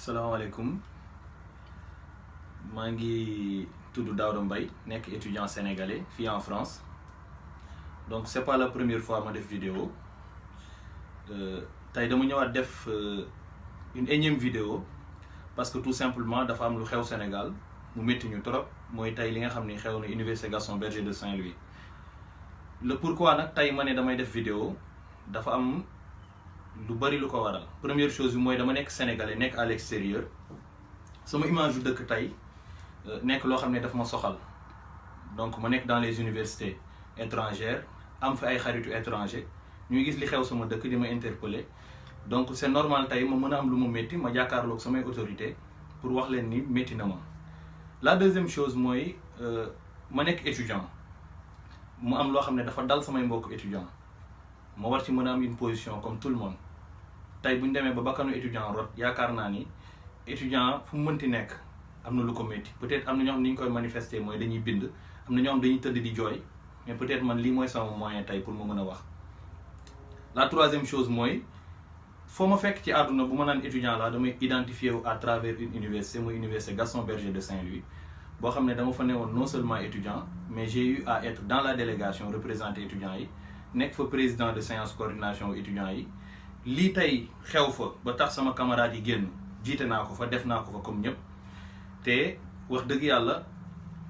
salaamaaleykum maa ngi tudd Daouda Mbaye nekk étudiant sénégalais fii en France donc c'est pas la première fois ma def vidéo tey dama ñëwaat def une énième vidéo parce que tout simplement dafa am lu xew Sénégal mu métti ñu trop mooy tey li nga xam ni xew na Université Gaston Berger de Saint-Louis. Le pourquoi nag tey ma ne damay def vidéo dafa am lu bari lu ko waral. Première chose bi mooy dama nekk sénégalais nekk à l'extérieur sama image yu dëkk tey nekk loo xam ne daf ma soxal donc ma nekk dans les universités étrangères am fi ay xaritu étranger ñuy gis li xew sama dëkk di ma interpeller donc c'est normal tey ma mën a am lu mu métti ma jàkkaarloog samay autorité pour wax leen ni métti na ma. La deuxième chose mooy ma nekk étudiant mu am loo xam ne dafa dal samay mbokk étudiant ma war ci mën a am une position comme tout le monde. tey bu ñu demee ba bakkanu étudiant rot yaakaar naa ni étudiant fu mu mënti nekk am na lu ko métti peut-être am na ñoo xam ni ñu koy manifester mooy dañuy bind am na ñoo xam dañuy tëdd di jooy mais peut-être man lii mooy sama moyen tey pour ma mën a wax. La troisième chose mooy foo ma fekk ci àdduna bu ma naan étudiant la damay identifier wu à travers une université muy université Gaston Berger de Saint-Louis boo xam ne dama fa newoon non seulement étudiant mais j'ai eu à être dans la délégation représenter étudiants yi nekk fa président de séance coordination étudiants yi. lii tey xew fa ba tax sama camarade yi génn jiite naa ko fa def naa ko fa comme ñëpp te wax dëgg yàlla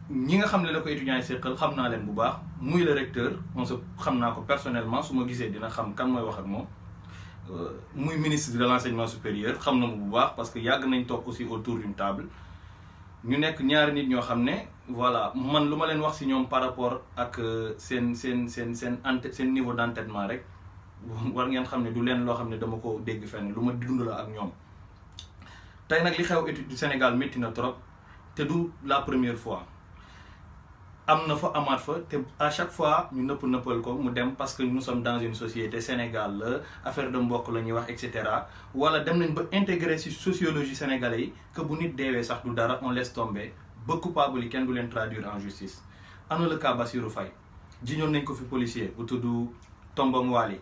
ñi nga xam ne la ko étudiants yi seqal xam naa leen bu baax muy le recteur xam naa ko personnellement su ma gisee dina xam kan mooy wax ak moom muy ministre de l'enseignement supérieur xam na mu bu baax parce que yàgg nañ toog aussi autour d'une table ñu nekk ñaari nit ñoo xam ne voilà man lu ma leen wax ci ñoom par rapport ak seen niveau d'entêtement rek war ngeen xam ne du leen loo xam ne dama ko dégg fenn lu ma dund la ak ñoom. tey nag li xew étude du Sénégal métti na trop te du la première fois am na fa amaat fa te à chaque fois ñu nëppal ko mu dem parce que nous sommes dans une société Sénégal la affaire de mbokk la ñuy wax et cetera wala dem nañ ba intégrer ci sociologie sénégalais yi que bu nit deewee sax du dara on laisse tomber ba coupable yi kenn du leen traduire en justice. am na le cas Bassirou Faye jiñoon nañ ko fi policier bu tudd Tombong Wali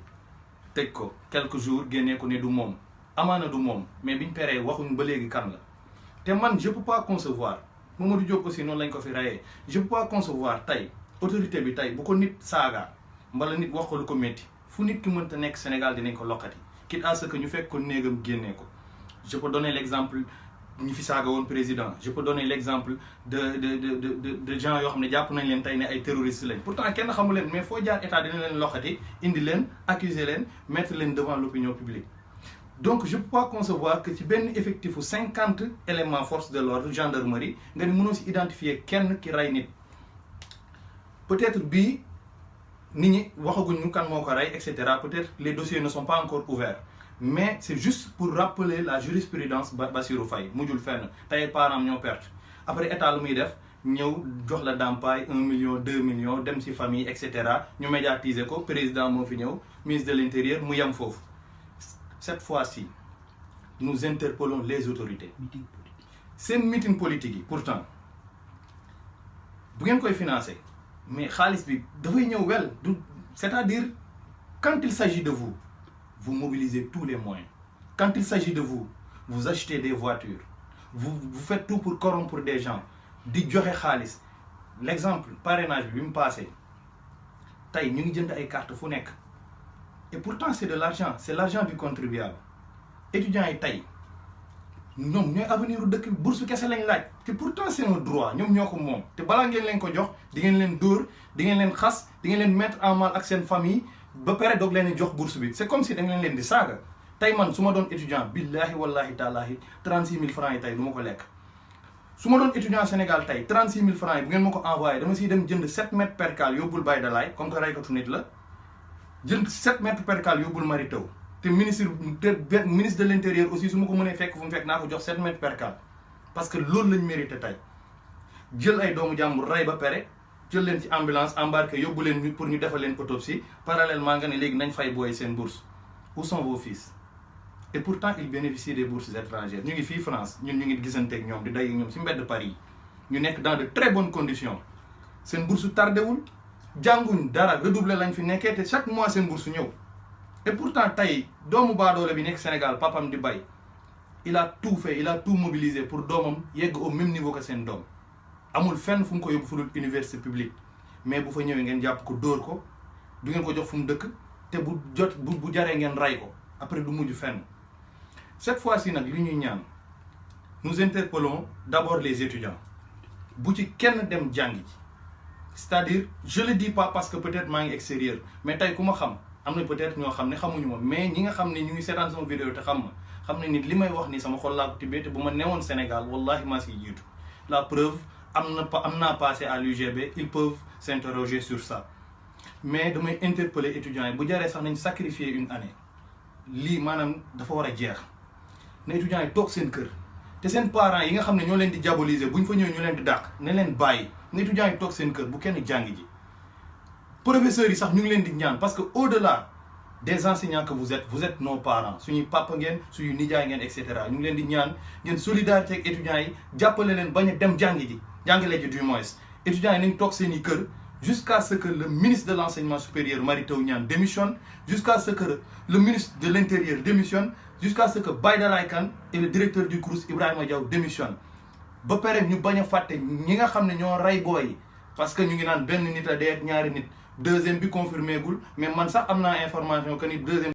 tëj ko quelques jours génnee ko ne du moom amaana du moom mais biñ peree waxuñ ba léegi kan la te man je peux pas concevoir Mamadou Diop aussi noonu lañ ko fi rayee je peux pas concevoir tey autorité bi tey bu ko nit saaga mbala nit wax ko lu ko métti fu nit ki mënta nekk Sénégal dinañ ko lokkati quitte à ce que ñu fekk ko néegam génnee ko. Je peux donner l'exemple ñi fi saaga woon président je peux donner l'exemple de gens yoo xam ne jàpp nañ leen tey ne ay terroristes lañ pourtant kenn xamu leen mais foo jaar état dina leen loxati indi leen accuser leen mettre leen devant l'opinion publique. Donc je peux pas concevoir que ci benn effectif 50 éléments force de l'ordre gendarmerie nga ni mënoo si identifier kenn ki rey nit peut-être bii nit ñi waxaguñ ñu kan moo ko rey et cetera peut-être les dossiers ne sont pas encore ouverts. Mais c'est juste pour rappeler la jurisprudence Bassirou Faye mujjul fenn tey parents ñoo perte après état lu muy def ñëw jox la ndàmpaay 1 million 2 millions dem ci famille et cetera ñu médiatiser ko président moo fi ñëw ministre de l'intérieur mu yem foofu. Cette fois-ci nous interpellons les autorités. Seen meeting politique yi pourtant bu ngeen koy financer mais xaalis bi dafay ñëw wel du c'est-à-dire quand il s'agit de vous. Vous mobilisez tous les moyens. Quand il s'agit de vous, vous achetez des voitures. Vous faites tout pour corrompre des gens. Di joxe xaalis. L'exemple parrainage bi mu passé tey ñu ngi jënd ay carte fu nekk et pourtant c'est de l'argent c'est l'argent du contribuable. Étudiants yi tey ñoom ñooy avenir u dëkk bourse kese lañ laaj te pourtant c'est un droit ñoom ñoo ko moom te balaa ngeen leen ko jox di ngeen leen dóor di ngeen leen xas di ngeen leen mettre en mal ak seen famille. ba pare doog leen jox bourse bi c'est comme si da ngeen leen di saaga tey man su ma doon étudiant billahi wallahi taalaahi 36 000 francs yi tey du ma ko lekk su ma doon étudiant Sénégal tey 36 000 francs yi bu ngeen ma ko envoyé dama siy dem jënd 7 mètres percale yóbbul Baye Dalaay comme que raykatu nit la jënd 7 mètres percale yóbbul Mary Teuw te ministre de l'intérieur aussi su ma ko mënee fekk fu mu fekk naa ko jox 7 mètres percale parce que loolu lañ mérité tey jël ay doomu jàmbur rey ba pare jël leen ci ambulance embarqué yóbbu leen pour ñu defal leen autopsie parallèlement nga ne léegi nañ fay booy seen bourse où sont vos fils et pourtant ils bénéficient des bourses étrangères ñu ngi fii France ñun ñu ngi gisanteeg ñoom di day ñoom ci mbedd Paris ñu nekk dans de très bonnes conditions seen bourse tardewul jànguñ dara redoubler lañ fi nekkee te chaque mois seen bourse ñëw et pourtant tey doomu baadoole bi nekk Sénégal papam di bay il a tout fait, il a tout mobilisé pour doomam yegg au même niveau que seen doom amul fenn fu mu ko yóbbu fu dul université publique mais bu fa ñëwee ngeen jàpp ko dóor ko du ngeen ko jox fu mu dëkk te bu jaree ngeen ray ko après du mujj fenn. Cette fois-ci nag li ñuy ñaan nous interpellons d'abord les étudiants bu ci kenn dem jàngi ji c'est-à-dire je le dis pas parce que peut-être maa ngi extérieur mais tey ku ma xam am na peut-être ñoo xam ne xamuñu ma mais ñi nga xam ne ñu ngi seetaan sama vidéo te xam ne nit li may wax ni sama xol laa ko tibbee te bu ma newoon Sénégal wallahi maa siy jiitu la preuve am naa passé à l'UGB ils peuvent s'interroger sur ça mais damay interpeller étudiants yi bu jaree sax nañ sacrifier une année lii maanaam dafa war a jeex na étudiants yi toog seen kër te seen parents yi nga xam ne ñoo leen di diaboliser bu ñu fa ñëwee ñu leen di dàq ne leen bàyyi na étudiants yi toog seen kër bu kenn jàngi ji professeurs yi sax ñu ngi leen di ñaan parce que au-delà des enseignants que vous êtes nos parents suñuy papa ngeen suñuy nijaay ngeen et cetera ñu ngi leen di ñaan ngeen solidarité ak étudiants yi jàppale leen bañ a dem jàngi ji jàngale ji du moins étudiants yi nañ toog seen i kër jusqu'à ce que le ministre de l'enseignement supérieur Mary Teuw Niane démissionne jusqu'à ce que le ministre de l'intérieur démissionne jusqu'à ce que Baïdalaay Kane et le directeur du CROUS Ibrahima Diaw démissionne ba pare ñu bañ a fàtte ñi nga xam ne ñoo rey booy yi parce que ñu ngi naan benn nit a dee ak ñaari nit deuxième bi confirmé gul mais man sax am naa information que ni deuxième